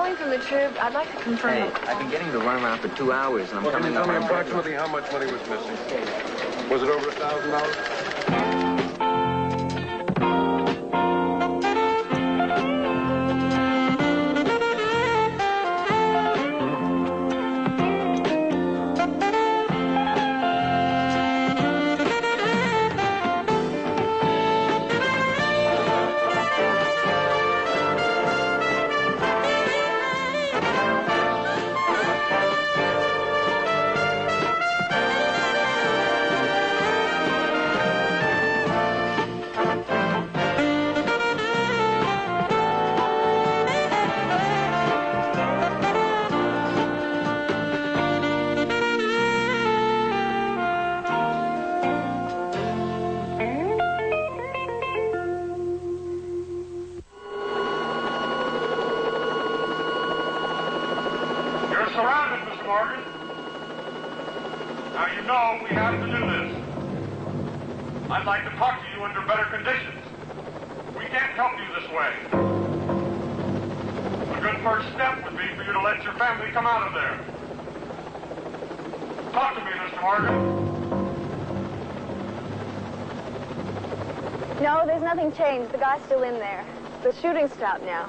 calling from the Trib. I'd like to confirm. Hey, I've been getting the runaround for 2 hours, and I'm coming up. Tell me approximately how much money was missing. Was it over $1,000? No, there's nothing changed. The guy's still in there. The shooting stopped now.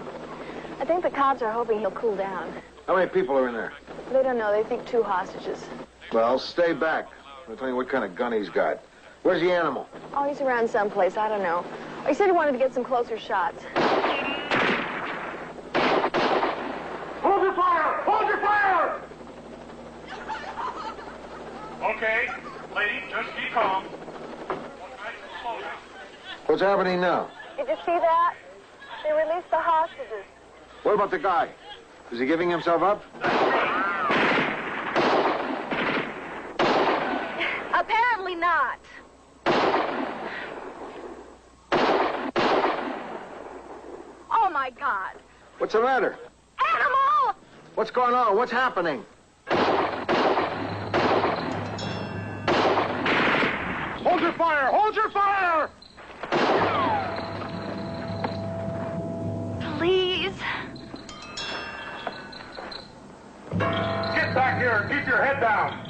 I think the cops are hoping he'll cool down. How many people are in there? They don't know. They think 2 hostages. Well, stay back. I'll tell you what kind of gun he's got. Where's the animal? Oh, he's around someplace. I don't know. He said he wanted to get some closer shots. Hold your fire! Hold your fire! Okay, lady, just keep calm. What's happening now? Did you see that? They released the hostages. What about the guy? Is he giving himself up? Apparently not. Oh, my God. What's the matter? Animal! What's going on? What's happening? Hold your fire! Hold your fire! Please. Get back here and keep your head down.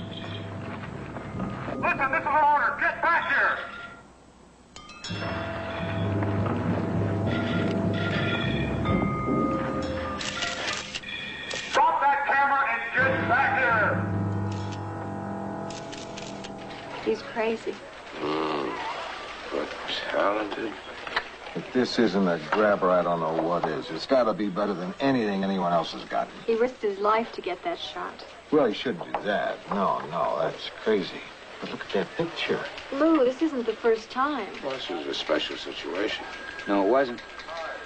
Listen, this is an order. Get back here. Drop that camera and get back here. He's crazy. But talented. If this isn't a grabber, I don't know what is. It's got to be better than anything anyone else has gotten. He risked his life to get that shot. Well, he shouldn't do that. No, that's crazy. But look at that picture. Lou, this isn't the first time. Well, this was a special situation. No, it wasn't.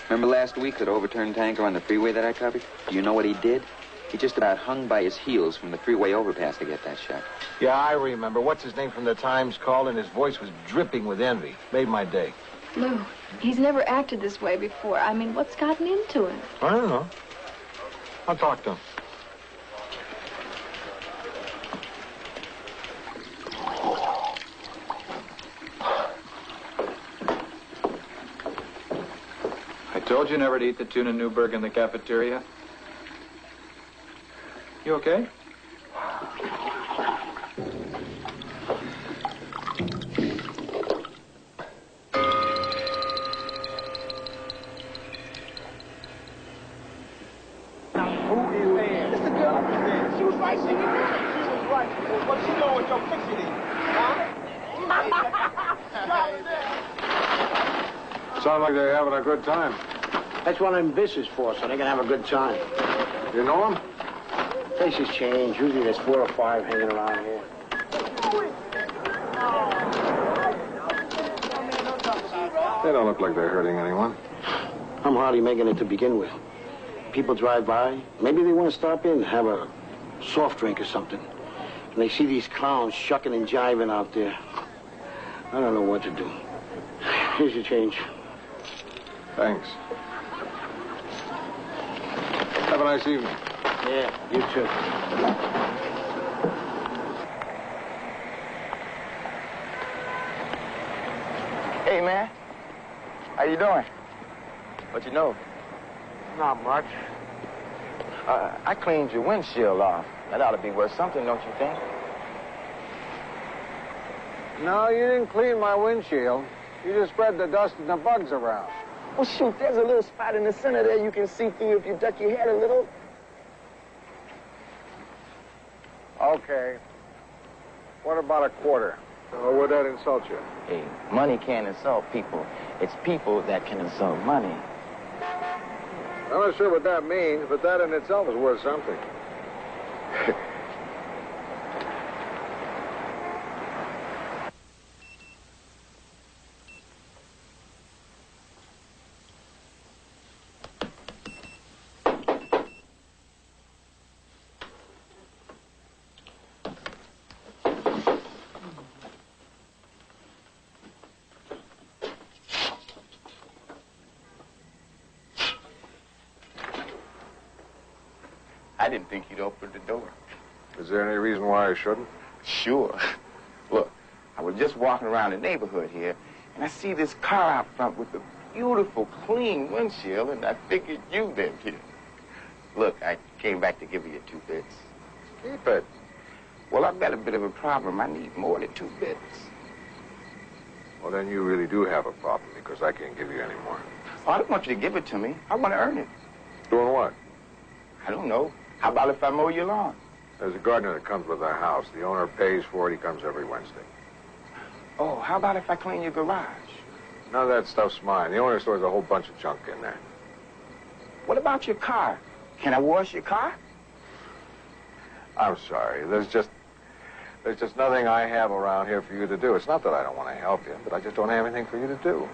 Remember last week that overturned tanker on the freeway that I covered? Do you know what he did? He just about hung by his heels from the freeway overpass to get that shot. Yeah, I remember. What's his name from the Times called, and his voice was dripping with envy. Made my day. Lou, he's never acted this way before. I mean, what's gotten into him? I don't know. I'll talk to him. I told you never to eat the tuna Newburg in the cafeteria. You okay? Sound like they're having a good time. That's what I'm business for, so they can have a good time. You know them? Places change. Usually there's 4 or 5 hanging around here. They don't look like they're hurting anyone. I'm hardly making it to begin with. People drive by. Maybe they want to stop in and have a soft drink or something. And they see these clowns shucking and jiving out there. I don't know what to do. Here's your change. Thanks. Have a nice evening. Yeah, you too. Hey, man. How you doing? What you know? Not much. I cleaned your windshield off. That ought to be worth something, don't you think? No, you didn't clean my windshield. You just spread the dust and the bugs around. Well, shoot, there's a little spot in the center there you can see through if you duck your head a little. Okay. What about a quarter? Or would that insult you? Hey, money can't insult people. It's people that can insult money. I'm not sure what that means, but that in itself is worth something. I didn't think you'd open the door. Is there any reason why I shouldn't? Sure. Look, I was just walking around the neighborhood here, and I see this car out front with a beautiful, clean windshield, and I figured you lived here. Look, I came back to give you your 2 bits. Keep it. Well, I've got a bit of a problem. I need more than 2 bits. Well, then you really do have a problem, because I can't give you any more. Oh, I don't want you to give it to me. I want to earn it. Doing what? I don't know. How about if I mow your lawn? There's a gardener that comes with our house. The owner pays for it. He comes every Wednesday. Oh, how about if I clean your garage? None of that stuff's mine. The owner stores a whole bunch of junk in there. What about your car? Can I wash your car? I'm sorry. There's just nothing I have around here for you to do. It's not that I don't want to help you, but I just don't have anything for you to do.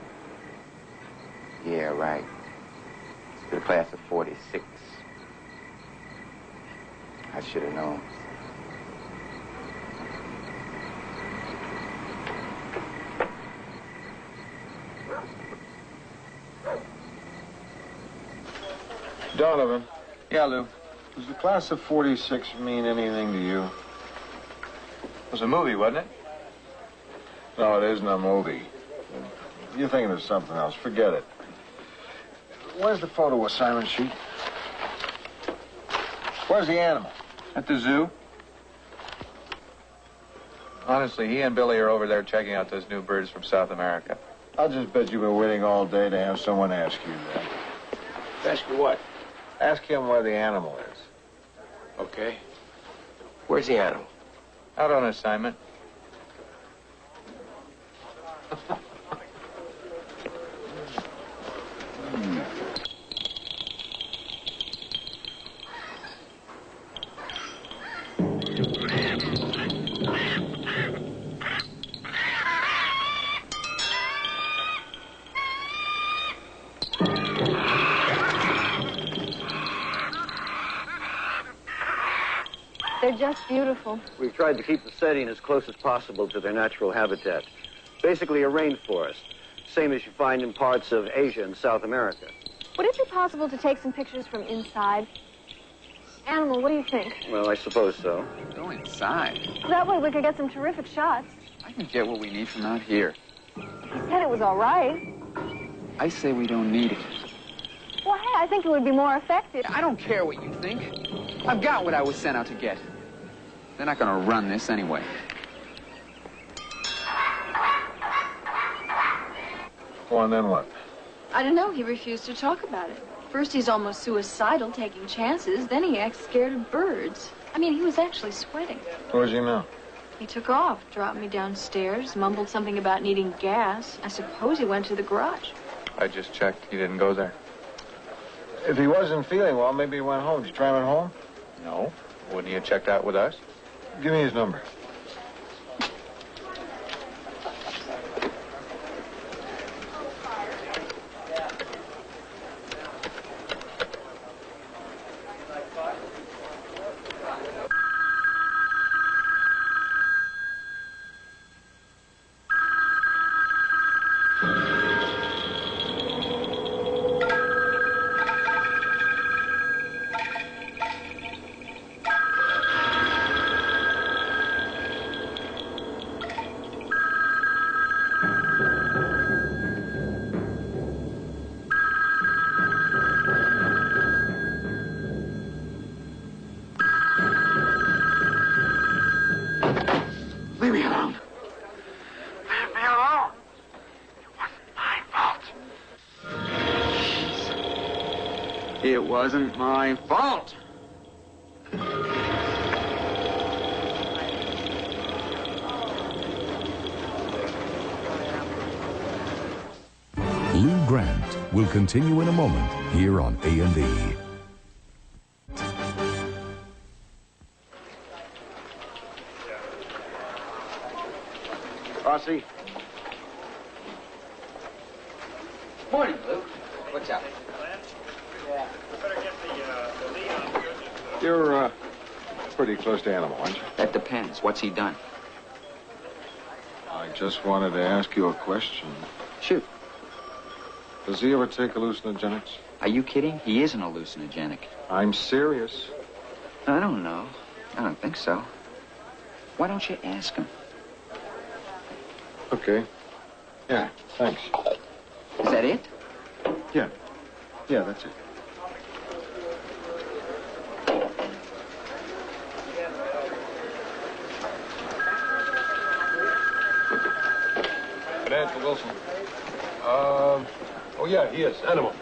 Yeah, right. It's the class of 46. I should have known. Donovan. Yeah, Lou. Does the class of 46 mean anything to you? It was a movie, wasn't it? No, it isn't a movie. You're thinking of something else. Forget it. Where's the photo assignment sheet? Where's the animal? At the zoo. Honestly, he and Billy are over there checking out those new birds from South America. I'll just bet you've been waiting all day to have someone ask you that. Ask you what? Ask him where the animal is. Okay. Where's the animal? Out on assignment. They're just beautiful. We've tried to keep the setting as close as possible to their natural habitat. Basically a rainforest, same as you find in parts of Asia and South America. Would it be possible to take some pictures from inside? Animal, what do you think? Well, I suppose so. Go inside. That way we could get some terrific shots. I can get what we need from out here. He said it was all right. I say we don't need it. Well, hey, I think it would be more effective. I don't care what you think. I've got what I was sent out to get. They're not going to run this anyway. Well, and then what? I don't know. He refused to talk about it. First, he's almost suicidal, taking chances. Then he acts scared of birds. I mean, he was actually sweating. Where's he now? He took off, dropped me downstairs, mumbled something about needing gas. I suppose he went to the garage. I just checked. He didn't go there. If he wasn't feeling well, maybe he went home. Did you try him at home? No. Wouldn't he have checked out with us? Give me his number. It wasn't my fault. Lou Grant will continue in a moment here on A&E. Rossi? Morning, Lou. What's up? You're, pretty close to Animal, aren't you? That depends. What's he done? I just wanted to ask you a question. Shoot. Does he ever take hallucinogenics? Are you kidding? He is an hallucinogenic. I'm serious. I don't know. I don't think so. Why don't you ask him? Okay. Yeah, thanks. Is that it? Yeah. Yeah, that's it. Financial Wilson. Oh, yeah, he is. Animal.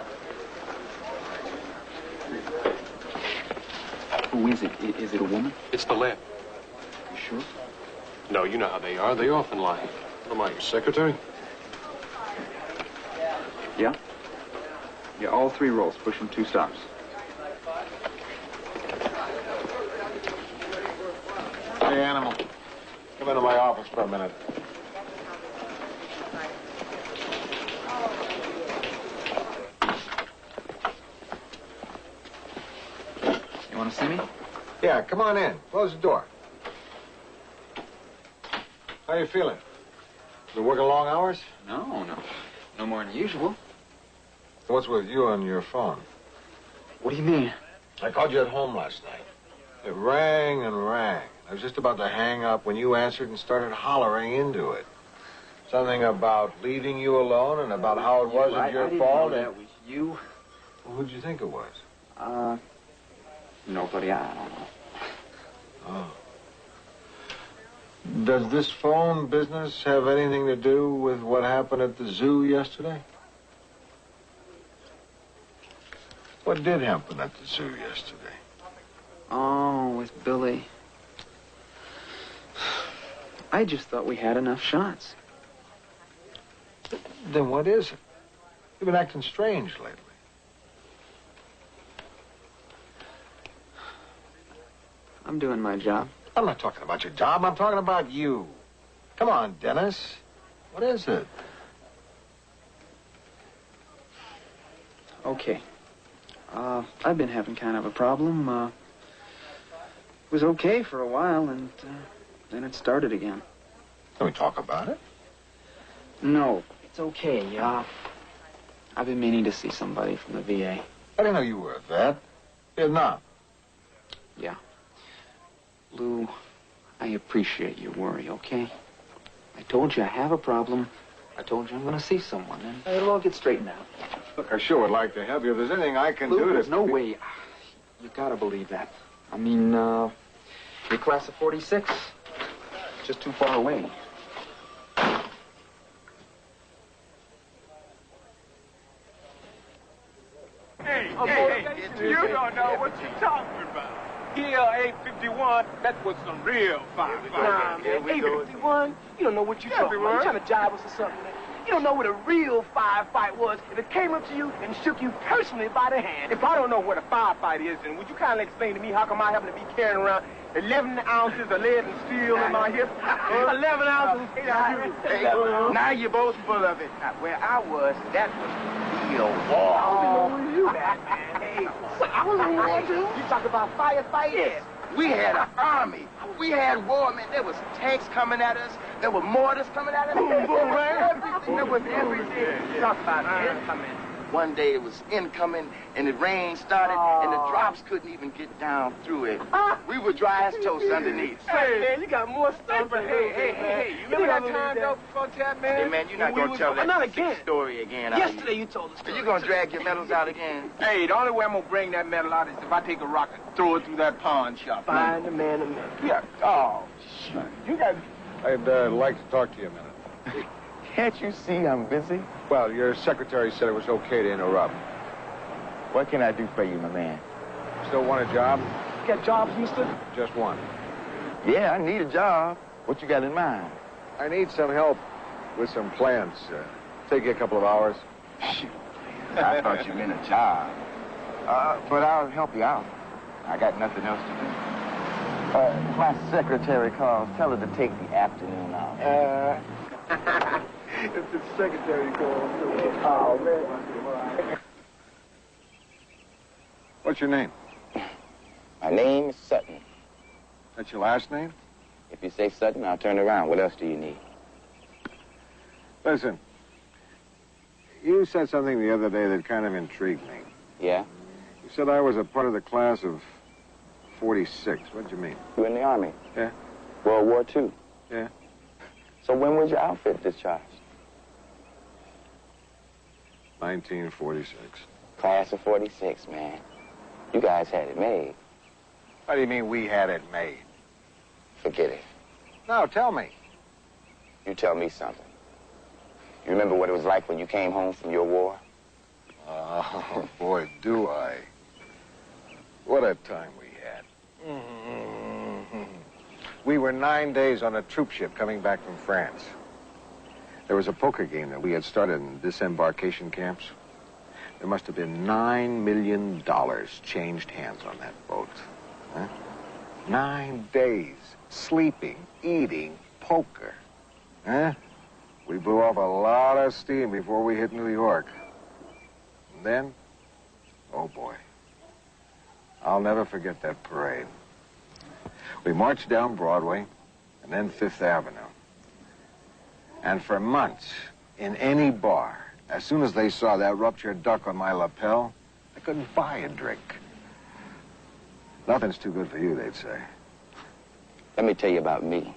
Who is it? Is it a woman? It's the lab. You sure? No, you know how they are. They often lie. What am I, your secretary? Yeah? Yeah, all 3 rolls. Push them 2 stops. Hey, Animal. Come into my office for a minute. You want to see me? Yeah, come on in. Close the door. How you feeling? Been working long hours? No. No more than usual. What's with you on your phone? What do you mean? I called you at home last night. It rang and rang. I was just about to hang up when you answered and started hollering into it. Something about leaving you alone and about how it wasn't your fault. I didn't know that was you. Well, who'd you think it was? Nobody. I don't know. Oh. Does this phone business have anything to do with what happened at the zoo yesterday? What did happen at the zoo yesterday? Oh, with Billy. I just thought we had enough shots. Then what is it? You've been acting strange lately. I'm doing my job. I'm not talking about your job. I'm talking about you. Come on, Dennis. What is it? Okay. I've been having kind of a problem. It was okay for a while, and then it started again. Can we talk about it? No, it's okay. I've been meaning to see somebody from the VA. I didn't know you were a vet. You're not. Yeah. Lou, I appreciate your worry, okay? I told you I have a problem. I told you I'm going to see someone, and it'll all get straightened out. Look, I sure would like to help you. If there's anything I can Lou, do to... there's no way. You got to believe that. I mean, your class of 46, just too far away. Hey, you don't know what you're talking about. Here, 851, that was some real fire. Nah, man, 851, you don't know what you're talking about. You trying to jive us or something, man. You don't know what a real firefight was if it came up to you and shook you personally by the hand. If I don't know what a firefight is, then would you kindly explain to me how come I happen to be carrying around 11 ounces of lead and steel in my hip? 11 ounces. Hey, now you're both full of it. Now, where I was, that was real war. Oh, you that, man. Hey, I was in there, too. You talk about firefighting? Yes. We had an army. We had war, man. There was tanks coming at us. There were mortars coming at us. Boom, boom, man. Everything. There was everything. Talk about incoming. One day it was incoming, and the rain started, and the drops couldn't even get down through it. We were dry as toast underneath. Hey, man, you got more stuff. Hey, you know that time, though, before that, man? Hey, man, you're not going to tell that again. story again. Yesterday you told us. Are you going to drag your medals out again? Hey, the only way I'm going to bring that metal out is if I take a rock and throw it through that pawn shop. Find the man. Yeah. Oh, shit. You guys... I'd like to talk to you a minute. Can't you see I'm busy? Well, your secretary said it was okay to interrupt. What can I do for you, my man? Still want a job? Got jobs, mister? Just one. Yeah, I need a job. What you got in mind? I need some help with some plants. Take you a couple of hours. Shoot. I thought you meant a job. But I'll help you out. I got nothing else to do. My secretary calls. Tell her to take the afternoon off. If the secretary calls. Oh, man. What's your name? My name is Sutton. That's your last name? If you say Sutton, I'll turn around. What else do you need? Listen, you said something the other day that kind of intrigued me. Yeah? You said I was a part of the class of 46. What'd you mean? You in the Army? Yeah. World War II? Yeah. So when was your outfit discharged? 1946. Class of 46, man. You guys had it made. What do you mean we had it made? Forget it. No, tell me. You tell me something. You remember what it was like when you came home from your war? Oh, boy, do I. What a time we had. We were 9 days on a troop ship coming back from France. There was a poker game that we had started in disembarkation camps. There must have been $9 million changed hands on that boat. Huh? 9 days, sleeping, eating, poker. Huh? We blew off a lot of steam before we hit New York. And then, oh boy, I'll never forget that parade. We marched down Broadway and then Fifth Avenue. And for months, in any bar, as soon as they saw that ruptured duck on my lapel, they couldn't buy a drink. Nothing's too good for you, they'd say. Let me tell you about me.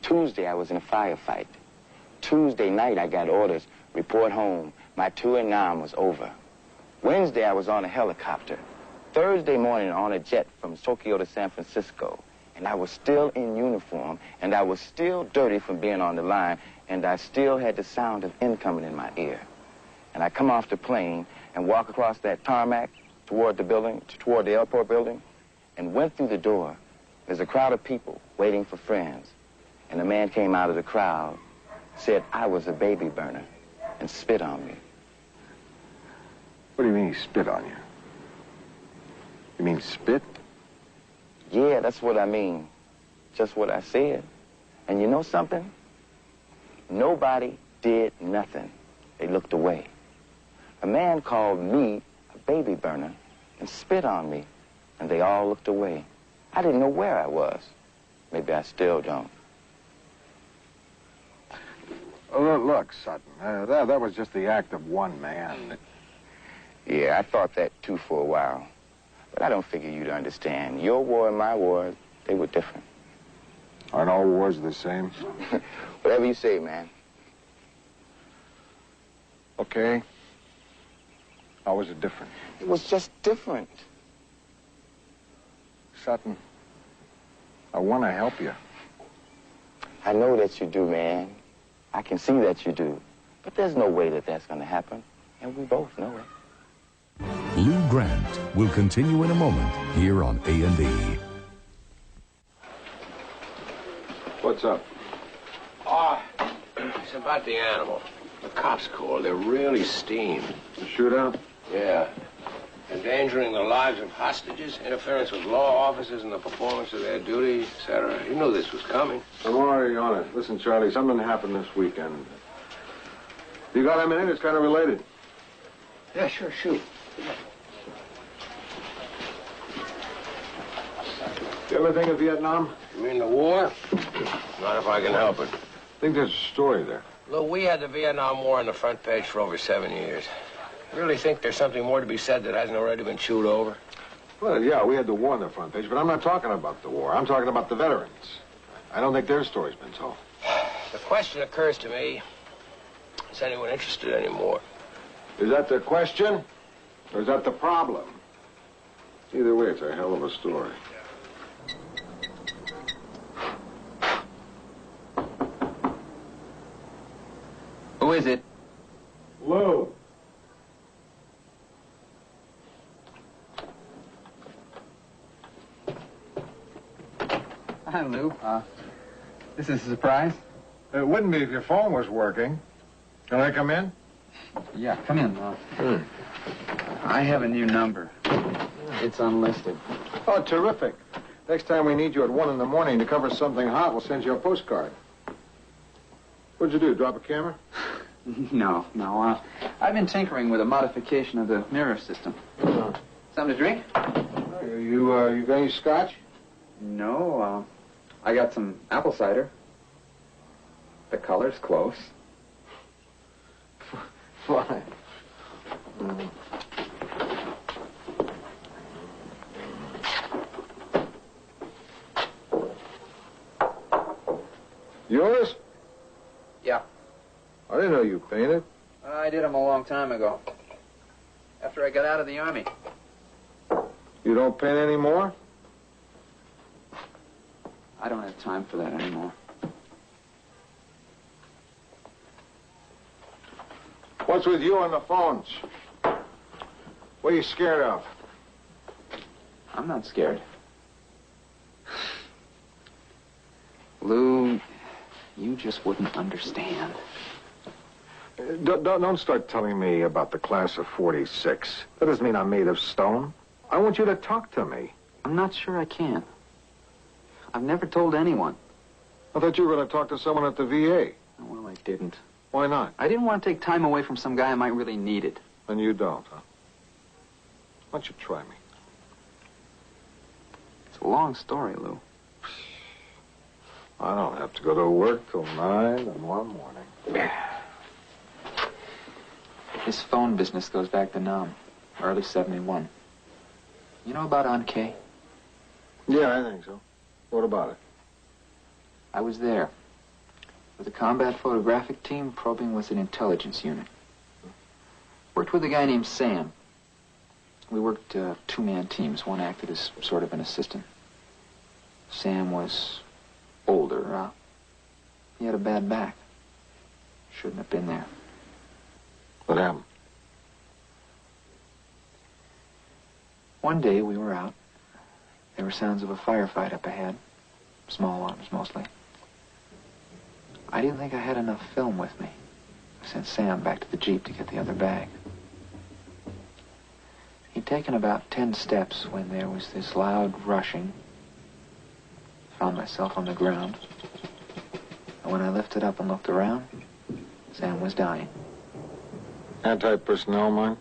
Tuesday, I was in a firefight. Tuesday night, I got orders, report home. My tour in Nam was over. Wednesday, I was on a helicopter. Thursday morning, on a jet from Tokyo to San Francisco. And I was still in uniform, and I was still dirty from being on the line, and I still had the sound of incoming in my ear. And I come off the plane and walk across that tarmac toward the building, toward the airport building, and went through the door. There's a crowd of people waiting for friends. And a man came out of the crowd, said I was a baby burner, and spit on me. What do you mean he spit on you? You mean spit? Yeah, that's what I mean. Just what I said. And you know something? Nobody did nothing. They looked away. A man called me a baby burner and spit on me, and they all looked away. I didn't know where I was. Maybe I still don't. Oh, look, Sutton, that was just the act of one man. Yeah, I thought that too for a while. But I don't figure you'd understand. Your war and my war, they were different. Aren't all wars the same? Whatever you say, man. Okay. How was it different? It was just different. Sutton, I want to help you. I know that you do, man. I can see that you do. But there's no way that that's going to happen. And we both know it. Lou Grant will continue in a moment here on A&E. What's up? Oh, it's about the animal. The cops called. They're really steamed. The shootout? Yeah. Endangering the lives of hostages, interference with law officers in the performance of their duty, etc. You knew this was coming. I'm already on it. Listen, Charlie, something happened this weekend. You got a minute? It's kind of related. Yeah, sure, shoot. You ever think of Vietnam? You mean the war? Not if I can help it. I think there's a story there. Look, we had the Vietnam War on the front page for over 7 years. Really think there's something more to be said that hasn't already been chewed over? Well, yeah, we had the war on the front page, but I'm not talking about the war. I'm talking about the veterans. I don't think their story's been told. The question occurs to me, is anyone interested anymore? Is that the question? Or is that the problem? Either way, it's a hell of a story. Who is it? Lou. Hi, Lou. This is a surprise? It wouldn't be if your phone was working. Can I come in? Yeah, come in, I have a new number. It's unlisted. Oh, terrific. Next time we need you at 1 in the morning to cover something hot, we'll send you a postcard. What'd you do, drop a camera? No. I've been tinkering with a modification of the mirror system. Something to drink? You got any scotch? No, I got some apple cider. The color's close. Fine. Yours? Yeah. I didn't know you painted. I did them a long time ago. After I got out of the Army. You don't paint anymore? I don't have time for that anymore. What's with you on the phones? What are you scared of? I'm not scared. Lou, you just wouldn't understand. Don't start telling me about the class of 46. That doesn't mean I'm made of stone. I want you to talk to me. I'm not sure I can. I've never told anyone. I thought you were going to talk to someone at the VA. Well, I didn't. Why not? I didn't want to take time away from some guy I might really need it. And you don't, huh? Why don't you try me? It's a long story, Lou. I don't have to go to work till 9 in one morning. This phone business goes back to Nam, early 71. You know about On K? Yeah, I think so. What about it? I was there with a combat photographic team probing with an intelligence unit. Worked with a guy named Sam. We worked two-man teams. One acted as sort of an assistant. Sam was older. He had a bad back. Shouldn't have been there. What happened? One day we were out. There were sounds of a firefight up ahead. Small arms, mostly. I didn't think I had enough film with me. I sent Sam back to the Jeep to get the other bag. He'd taken about 10 steps when there was this loud rushing. Found myself on the ground. And when I lifted up and looked around, Sam was dying. Anti-personnel mine?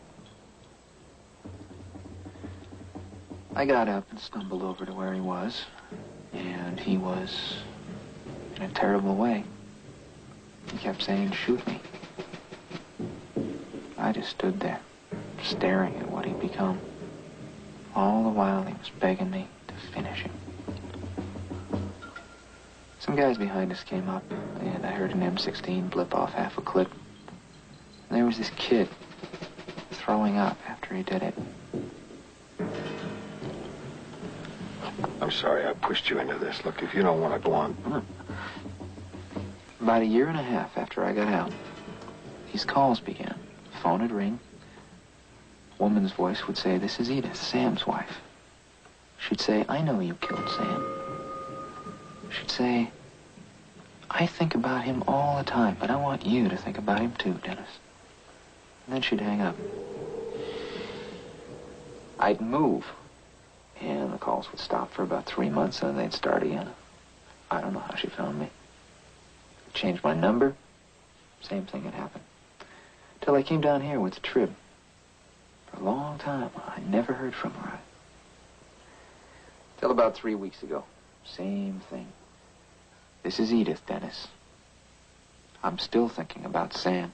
I got up and stumbled over to where he was, and he was in a terrible way. He kept saying, "Shoot me." I just stood there, staring at what he'd become. All the while he was begging me to finish him. Some guys behind us came up, and I heard an M16 blip off half a clip. And there was this kid throwing up after he did it. I'm sorry I pushed you into this. Look, if you don't want to go on. About a year and a half after I got out, these calls began. Phone would ring. A woman's voice would say, "This is Edith, Sam's wife." She'd say, "I know you killed Sam." She'd say, "I think about him all the time, but I want you to think about him too, Dennis." And then she'd hang up. I'd move, and the calls would stop for about 3 months, and then they'd start again. I don't know how she found me. Changed my number, same thing had happened. Till I came down here with the trib. For a long time, I never heard from her. Till about 3 weeks ago, same thing. "This is Edith, Dennis. I'm still thinking about Sam.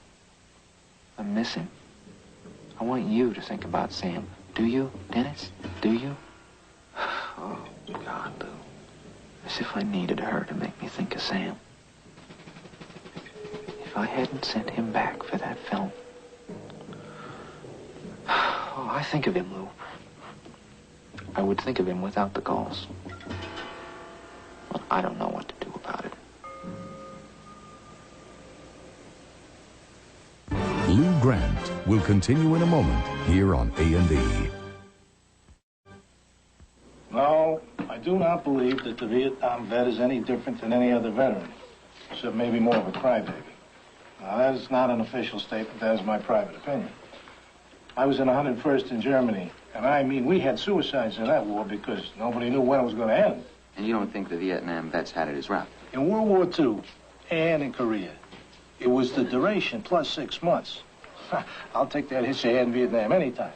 I miss him. I want you to think about Sam. Do you, Dennis? Do you?" Oh, God, Lou. As if I needed her to make me think of Sam. If I hadn't sent him back for that film. Oh, I think of him, Lou. I would think of him without the calls. But I don't know what to do about it. Lou Grant will continue in a moment here on A&E. No, I do not believe that the Vietnam vet is any different than any other veteran, except maybe more of a crybaby. Now, that is not an official statement. That is my private opinion. I was in 101st in Germany, and I mean, we had suicides in that war because nobody knew when it was going to end. And you don't think the Vietnam vets had it as rough? In World War II and in Korea, it was the duration plus 6 months. I'll take that hit you had in Vietnam anytime.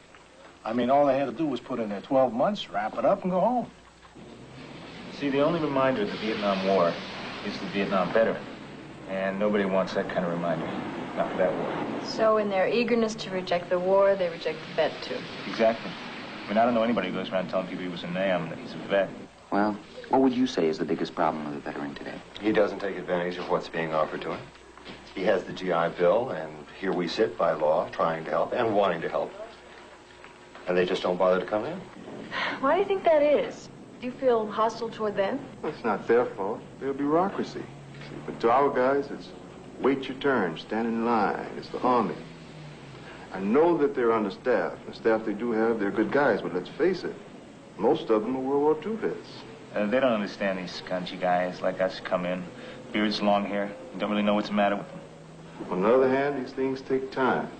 I mean, all they had to do was put in their 12 months, wrap it up, and go home. See, the only reminder of the Vietnam War is the Vietnam veteran. And nobody wants that kind of reminder. Not for that war. So in their eagerness to reject the war, they reject the vet, too. Exactly. I mean, I don't know anybody who goes around telling people he was a NAM, that he's a vet. Well, what would you say is the biggest problem with a veteran today? He doesn't take advantage of what's being offered to him. He has the GI Bill, and here we sit by law trying to help and wanting to help. And they just don't bother to come in. Why do you think that is? Do you feel hostile toward them? It's not their fault. They're bureaucracy. See, but to our guys, it's wait your turn, stand in line. It's the Army. I know that they're understaffed. The staff they do have, they're good guys, but let's face it, most of them are World War II vets. They don't understand these country guys like us come in, beards, long hair, don't really know what's the matter with them. On the other hand, these things take time.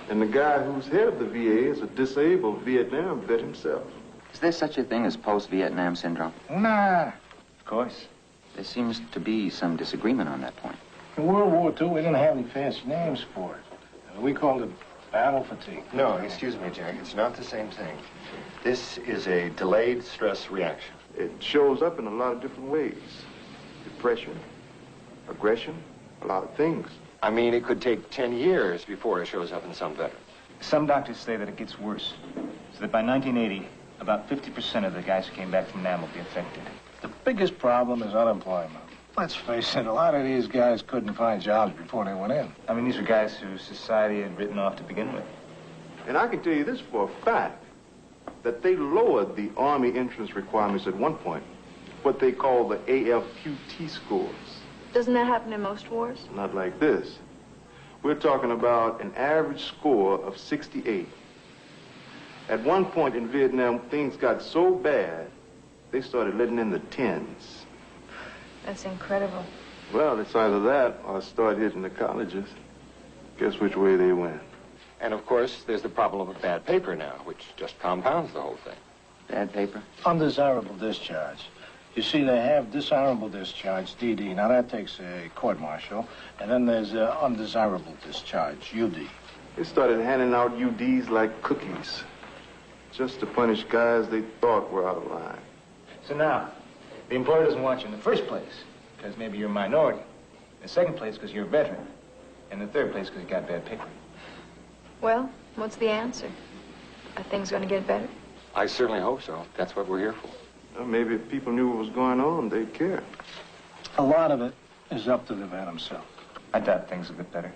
And the guy who's head of the VA is a disabled Vietnam vet himself. Is there such a thing as post-Vietnam syndrome? Nah. Of course. There seems to be some disagreement on that point. In World War II, we didn't have any fancy names for it. We called it battle fatigue. No, excuse me, Jack. It's not the same thing. This is a delayed stress reaction. It shows up in a lot of different ways. Depression, aggression, a lot of things. I mean, it could take 10 years before it shows up in some veterans. Some doctors say that it gets worse. So that by 1980, about 50% of the guys who came back from NAM will be affected. The biggest problem is unemployment. Let's face it, a lot of these guys couldn't find jobs before they went in. I mean, these are guys who society had written off to begin with. And I can tell you this for a fact, that they lowered the Army entrance requirements at one point, what they call the AFQT scores. Doesn't that happen in most wars? Not like this. We're talking about an average score of 68. At one point in Vietnam, things got so bad, they started letting in the 10s. That's incredible. Well, it's either that or start hitting the colleges. Guess which way they went. And, of course, there's the problem of bad paper now, which just compounds the whole thing. Bad paper? Undesirable discharge. You see, they have dishonorable discharge, DD. Now, that takes a court-martial. And then there's undesirable discharge, UD. They started handing out UDs like cookies, just to punish guys they thought were out of line. So now, the employer doesn't want you in the first place because maybe you're a minority. In the second place because you're a veteran. And in the third place because you got bad paper. Well, what's the answer? Are things going to get better? I certainly hope so. That's what we're here for. Well, maybe if people knew what was going on, they'd care. A lot of it is up to the vet himself. I doubt things will get better.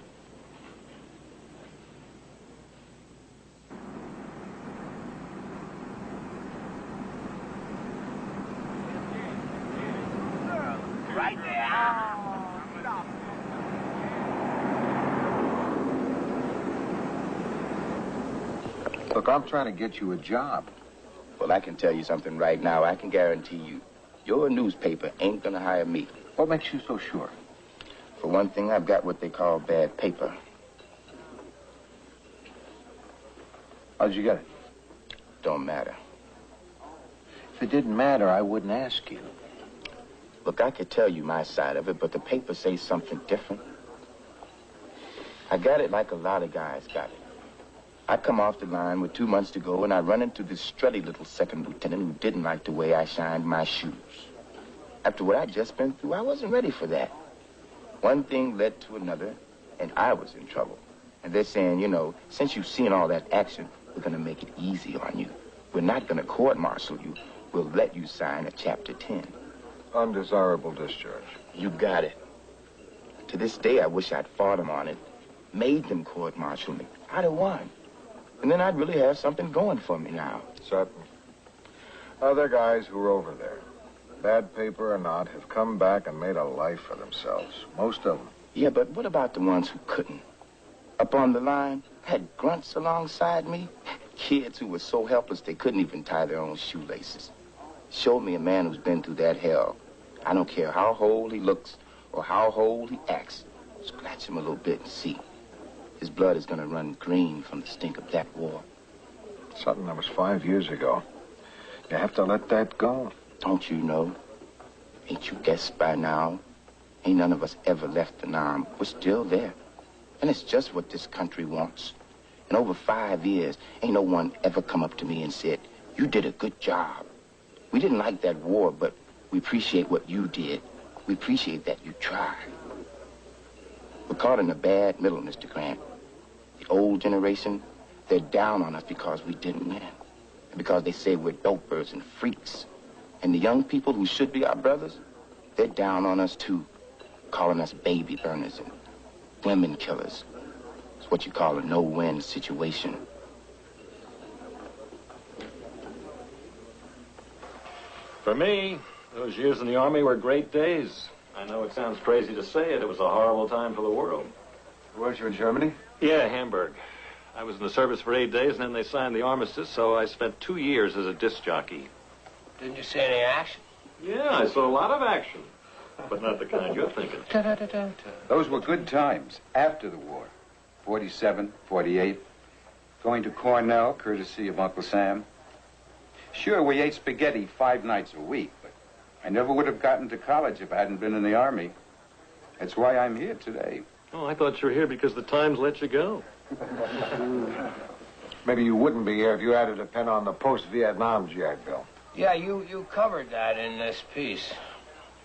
Right there. Look, I'm trying to get you a job. Well, I can tell you something right now. I can guarantee you, your newspaper ain't gonna hire me. What makes you so sure? For one thing, I've got what they call bad paper. How'd you get it? Don't matter. If it didn't matter, I wouldn't ask you. Look, I could tell you my side of it, but the paper says something different. I got it like a lot of guys got it. I come off the line with 2 months to go, and I run into this strutty little second lieutenant who didn't like the way I shined my shoes. After what I'd just been through, I wasn't ready for that. One thing led to another, and I was in trouble. And they're saying, you know, since you've seen all that action, we're going to make it easy on you. We're not going to court-martial you. We'll let you sign a Chapter 10. Undesirable discharge. You got it. To this day, I wish I'd fought them on it, made them court-martial me. I'd have won. And then I'd really have something going for me now. Certain. Other guys who are over there, bad paper or not, have come back and made a life for themselves. Most of them. Yeah, but what about the ones who couldn't? Up on the line, had grunts alongside me. Kids who were so helpless they couldn't even tie their own shoelaces. Show me a man who's been through that hell. I don't care how old he looks or how old he acts. Scratch him a little bit and see. His blood is gonna run green from the stink of that war. Sutton, that was 5 years ago. You have to let that go. Don't you know? Ain't you guessed by now? Ain't none of us ever left an arm. We're still there. And it's just what this country wants. In over 5 years, ain't no one ever come up to me and said, you did a good job. We didn't like that war, but we appreciate what you did. We appreciate that you tried. We're caught in a bad middle, Mr. Grant. The old generation, they're down on us because we didn't win. And because they say we're dopers and freaks. And the young people who should be our brothers, they're down on us too, calling us baby burners and women killers. It's what you call a no-win situation. For me, those years in the Army were great days. I know it sounds crazy to say it. It was a horrible time for the world. Weren't you in Germany? Yeah, Hamburg. I was in the service for 8 days, and then they signed the armistice, so I spent 2 years as a disc jockey. Didn't you see any action? Yeah, I saw a lot of action, but not the kind you're thinking. Those were good times after the war. 47, 48. Going to Cornell, courtesy of Uncle Sam. Sure, we ate spaghetti 5 nights a week, but I never would have gotten to college if I hadn't been in the Army. That's why I'm here today. Oh, I thought you were here because the Times let you go. Maybe you wouldn't be here if you had to depend on the post-Vietnam GI Bill. Yeah, you covered that in this piece.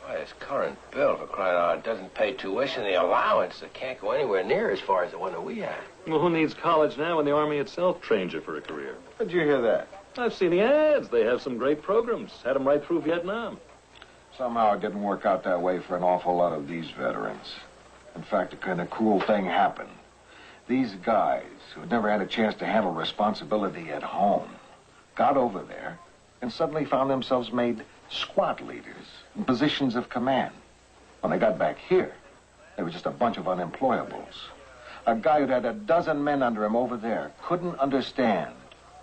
Why, this current bill, for crying out loud, doesn't pay tuition. The allowance that can't go anywhere near as far as the one that we had. Well, who needs college now when the Army itself trains you for a career? Did you hear that? I've seen the ads. They have some great programs. Had them right through Vietnam. Somehow it didn't work out that way for an awful lot of these veterans. In fact, a kind of cruel thing happened. These guys, who had never had a chance to handle responsibility at home, got over there and suddenly found themselves made squad leaders in positions of command. When they got back here, they were just a bunch of unemployables. A guy who'd had a dozen men under him over there couldn't understand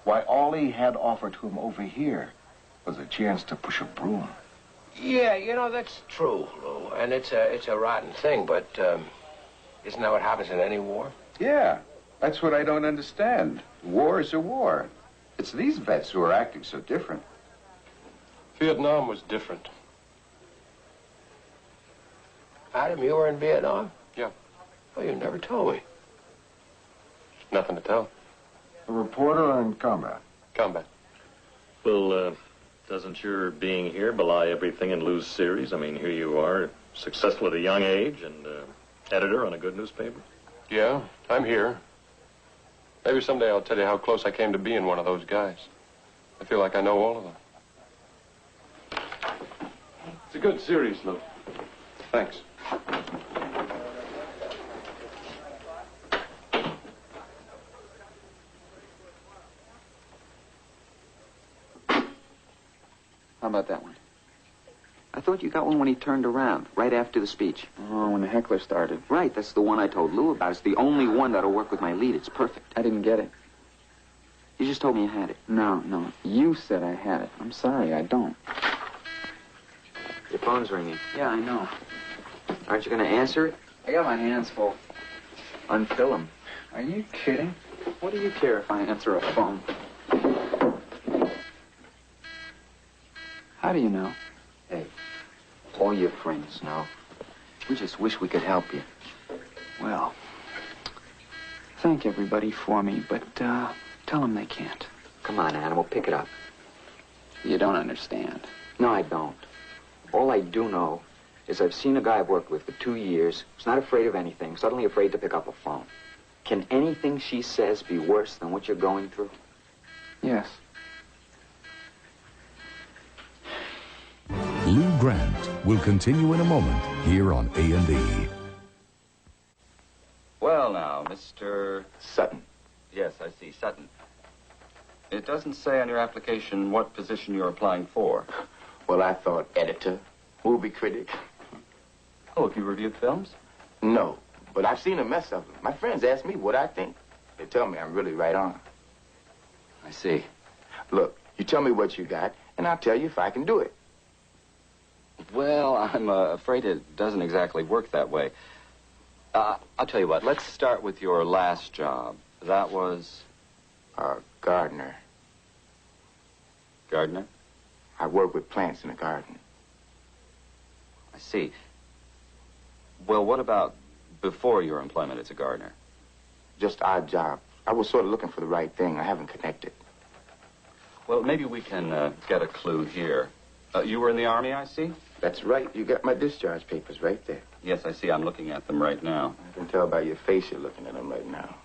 why all he had offered to him over here was a chance to push a broom. Yeah, you know, that's true, Lou. And it's a rotten thing, but isn't that what happens in any war? Yeah, that's what I don't understand. War is a war. It's these vets who are acting so different. Vietnam was different. Adam, you were in Vietnam? Yeah. Oh, you never told me. Nothing to tell. A reporter in combat. Combat. Well, doesn't your being here belie everything in Lou's series? I mean, here you are, successful at a young age and editor on a good newspaper. Yeah, I'm here. Maybe someday I'll tell you how close I came to being one of those guys. I feel like I know all of them. It's a good series, Lou. Thanks. How about that one? I thought you got one when he turned around, right after the speech. Oh, when the heckler started. Right, that's the one I told Lou about. It's the only one that'll work with my lead. It's perfect. I didn't get it. You just told me you had it. No. You said I had it. I'm sorry, I don't. Your phone's ringing. Yeah, I know. Aren't you going to answer it? I got my hands full. Unfill them. Are you kidding? What do you care if I answer a phone? How do you know? Hey, all your friends know. We just wish we could help you. Well, thank everybody for me, but tell them they can't. Come on, Animal, pick it up. You don't understand. No, I don't. All I do know is I've seen a guy I've worked with for 2 years who's not afraid of anything, suddenly afraid to pick up a phone. Can anything she says be worse than what you're going through? Yes. Lou Grant will continue in a moment here on A&E. Well, now, Mr. Sutton. Yes, I see, Sutton. It doesn't say on your application what position you're applying for. Well, I thought editor, movie critic. Oh, have you reviewed films? No, but I've seen a mess of them. My friends ask me what I think. They tell me I'm really right on. I see. Look, you tell me what you got, and I'll tell you if I can do it. Well, I'm afraid it doesn't exactly work that way. I'll tell you what, let's start with your last job. That was? Gardener. Gardener? I work with plants in the garden. I see. Well, what about before your employment as a gardener? Just odd job. I was sort of looking for the right thing. I haven't connected. Well, maybe we can get a clue here. You were in the Army, I see? That's right. You got my discharge papers right there. Yes, I see. I'm looking at them right now. I can tell by your face you're looking at them right now.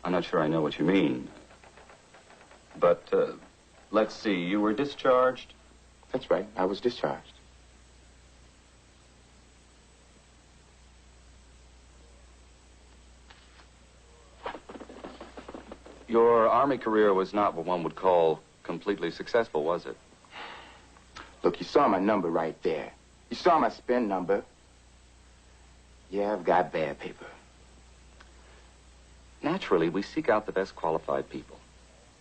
I'm not sure I know what you mean. But, let's see. You were discharged? That's right. I was discharged. Your Army career was not what one would call completely successful, was it? Look, you saw my number right there. You saw my spin number. Yeah, I've got bad paper. Naturally, we seek out the best qualified people.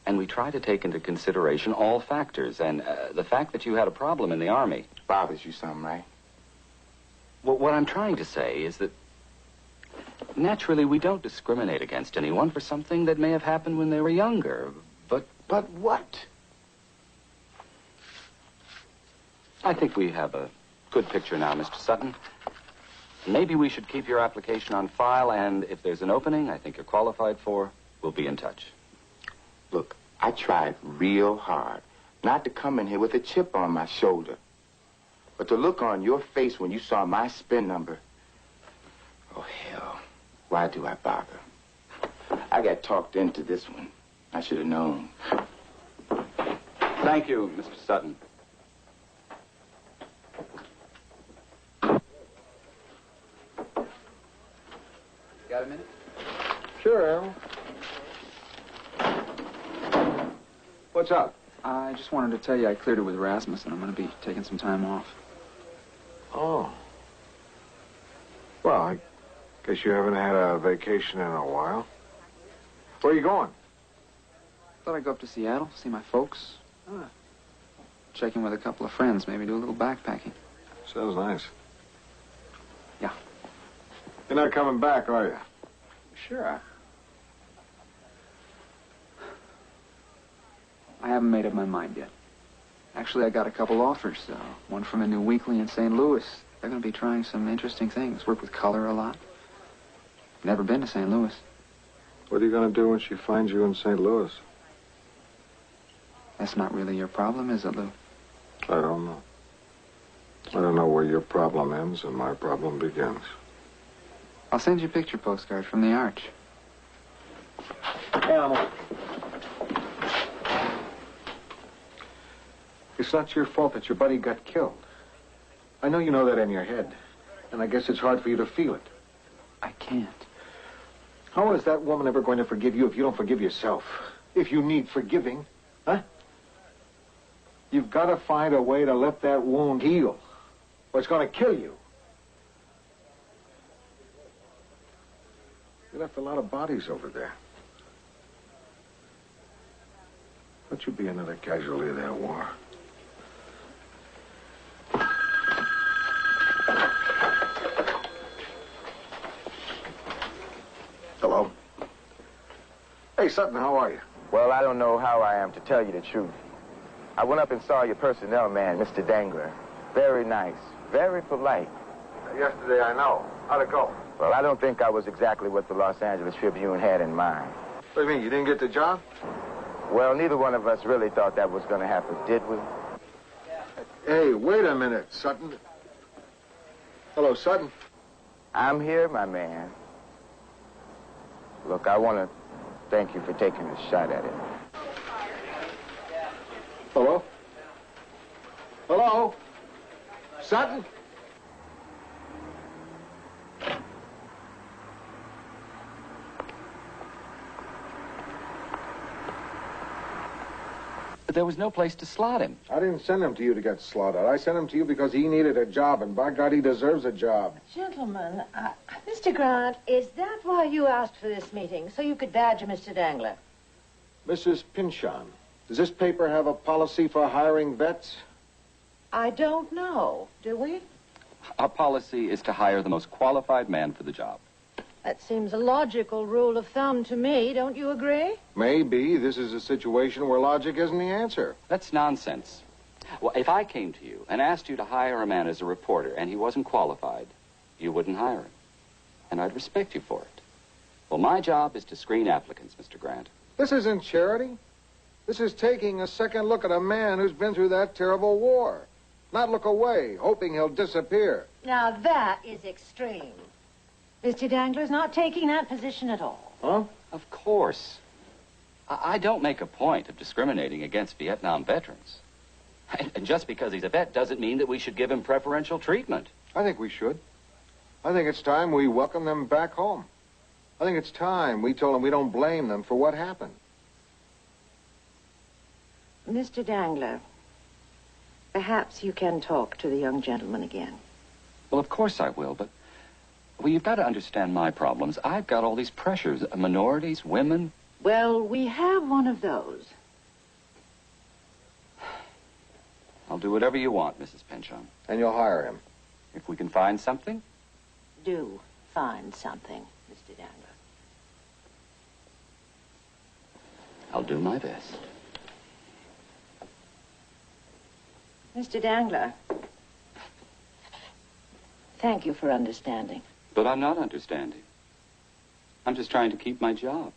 And we try to take into consideration all factors. And the fact that you had a problem in the Army... bothers you some, right? Well, what I'm trying to say is that naturally we don't discriminate against anyone for something that may have happened when they were younger. But what? I think we have a good picture now, Mr. Sutton. Maybe we should keep your application on file, and if there's an opening I think you're qualified for, we'll be in touch. Look, I tried real hard not to come in here with a chip on my shoulder. But the look on your face when you saw my spin number... oh, hell. Why do I bother? I got talked into this one. I should have known. Thank you, Mr. Sutton. Got a minute? Sure, Al. What's up? I just wanted to tell you I cleared it with Rasmus, and I'm going to be taking some time off. Oh. Well, I guess you haven't had a vacation in a while. Where are you going? Thought I'd go up to Seattle, see my folks. Check in with a couple of friends, maybe do a little backpacking. Sounds nice. Yeah. You're not coming back, are you? Sure. I haven't made up my mind yet. Actually, I got a couple offers. One from a new weekly in St. Louis. They're going to be trying some interesting things. Work with color a lot. Never been to St. Louis. What are you going to do when she finds you in St. Louis? That's not really your problem, is it, Lou? I don't know. I don't know where your problem ends and my problem begins. I'll send you a picture postcard from the Arch. Animal. It's not your fault that your buddy got killed. I know you know that in your head, and I guess it's hard for you to feel it. I can't. How is that woman ever going to forgive you if you don't forgive yourself? If you need forgiving, huh? You've got to find a way to let that wound heal, or it's going to kill you. You left a lot of bodies over there. Let you be another casualty of that war. Hello. Hey, Sutton, how are you? Well, I don't know how I am, to tell you the truth. I went up and saw your personnel man, Mr. Dangler. Very nice, very polite. Yesterday, I know. How'd it go? Well, I don't think I was exactly what the Los Angeles Tribune had in mind. What do you mean, you didn't get the job? Well, neither one of us really thought that was going to happen, did we? Hey, wait a minute, Sutton. Hello, Sutton. I'm here, my man. Look, I want to thank you for taking a shot at it. Hello? Hello? Sutton? But there was no place to slot him. I didn't send him to you to get slaughtered. I sent him to you because he needed a job, and by God, he deserves a job. Gentlemen, Mr. Grant, is that why you asked for this meeting? So you could badger Mr. Dangler? Mrs. Pynchon, Does this paper have a policy for hiring vets? I don't know. Do we? Our policy is to hire the most qualified man for the job. That seems a logical rule of thumb to me. Don't you agree? Maybe this is a situation where logic isn't the answer. That's nonsense. Well, if I came to you and asked you to hire a man as a reporter and he wasn't qualified, you wouldn't hire him. And I'd respect you for it. Well, my job is to screen applicants, Mr. Grant. This isn't charity. This is taking a second look at a man who's been through that terrible war. Not look away, hoping he'll disappear. Now, that is extreme. Mr. Dangler's not taking that position at all. Huh? Of course. I don't make a point of discriminating against Vietnam veterans. And just because he's a vet doesn't mean that we should give him preferential treatment. I think we should. I think it's time we welcome them back home. I think it's time we told them we don't blame them for what happened. Mr. Dangler, perhaps you can talk to the young gentleman again. Well, of course I will, but... Well, you've got to understand my problems. I've got all these pressures. Minorities, women. Well, we have one of those. I'll do whatever you want, Mrs. Penchon. And you'll hire him? If we can find something. Do find something, Mr. Dangler. I'll do my best. Mr. Dangler, thank you for understanding. But I'm not understanding. I'm just trying to keep my job.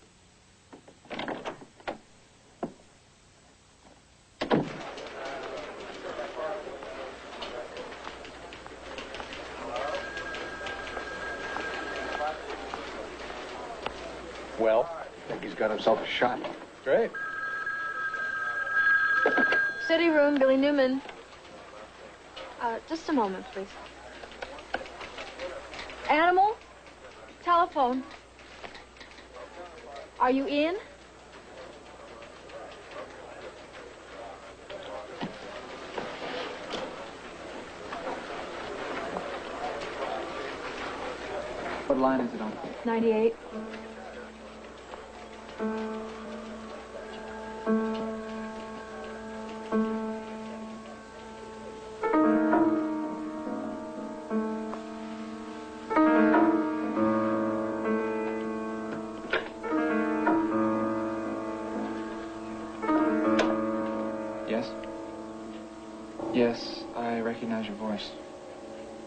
Well, I think he's got himself a shot. Great. City room, Billy Newman. Just a moment, please. Animal? Telephone. Are you in? What line is it on? 98. Yes? Yes, I recognize your voice.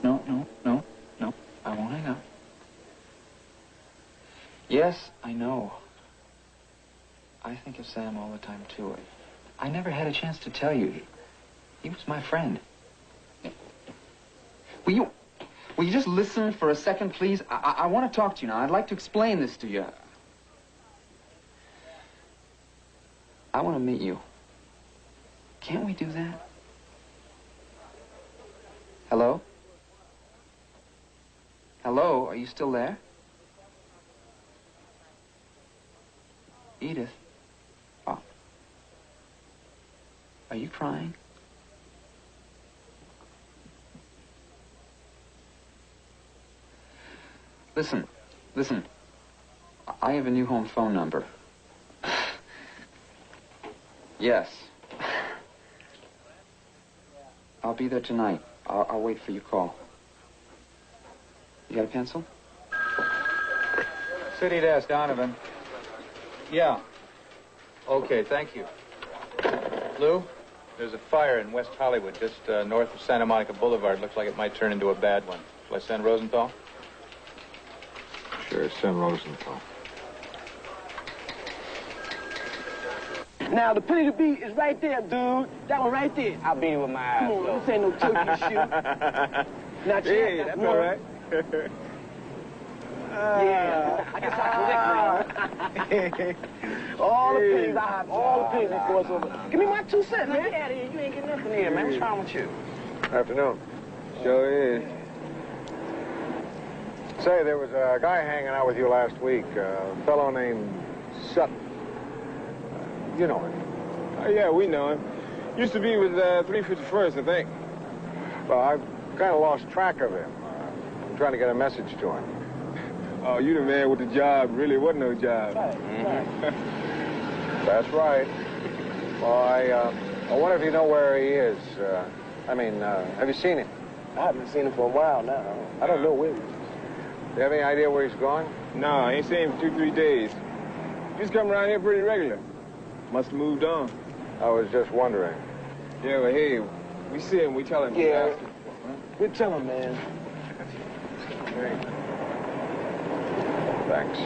No, I won't hang up. Yes, I know. I think of Sam all the time, too. I never had a chance to tell you. He was my friend. Will you just listen for a second, please? I want to talk to you now. I'd like to explain this to you. I want to meet you. Can't we do that? Hello? Hello? Are you still there? Edith? Oh. Are you crying? Listen. I have a new home phone number. Yes. I'll be there tonight. I'll wait for your call. You got a pencil? City desk, Donovan. Yeah. Okay, thank you. Lou, there's a fire in West Hollywood, just north of Santa Monica Boulevard. Looks like it might turn into a bad one. Shall I send Rosenthal? Sure, send Rosenthal. Now, the pity to beat is right there, dude. That one right there. I'll beat it with my eyes. Come on, this ain't no turkey shoot. Not yet. Hey, that's all right. Yeah, I guess I collect now. All the pennies, I have all the pennies before it's over. Give me my 2 cents, man. Get out of here. You ain't getting nothing here, man. What's wrong with you? Afternoon. Sure is. Say, there was a guy hanging out with you last week, a fellow named Sutton. You know him. Yeah, we know him. Used to be with 351st, I think. Well, I've kind of lost track of him. I'm trying to get a message to him. Oh, you the man with the job. Really wasn't no job. That's right. Well, I wonder if you know where he is. Have you seen him? I haven't seen him for a while now. I don't know where he is. Do you have any idea where he's going? No, I ain't seen him for 2-3 days. He's coming around here pretty regular. Must have moved on. I was just wondering. Yeah, well, hey, we see him, we tell him. Yeah, we tell him, man. Okay. Thanks.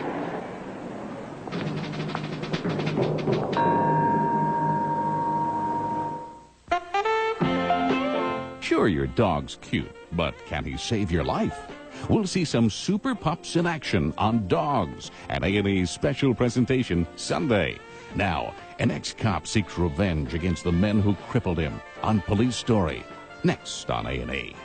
Sure, your dog's cute, but can he save your life? We'll see some super pups in action on Dogs at A&E's special presentation Sunday. Now, an ex-cop seeks revenge against the men who crippled him on Police Story, next on A&E.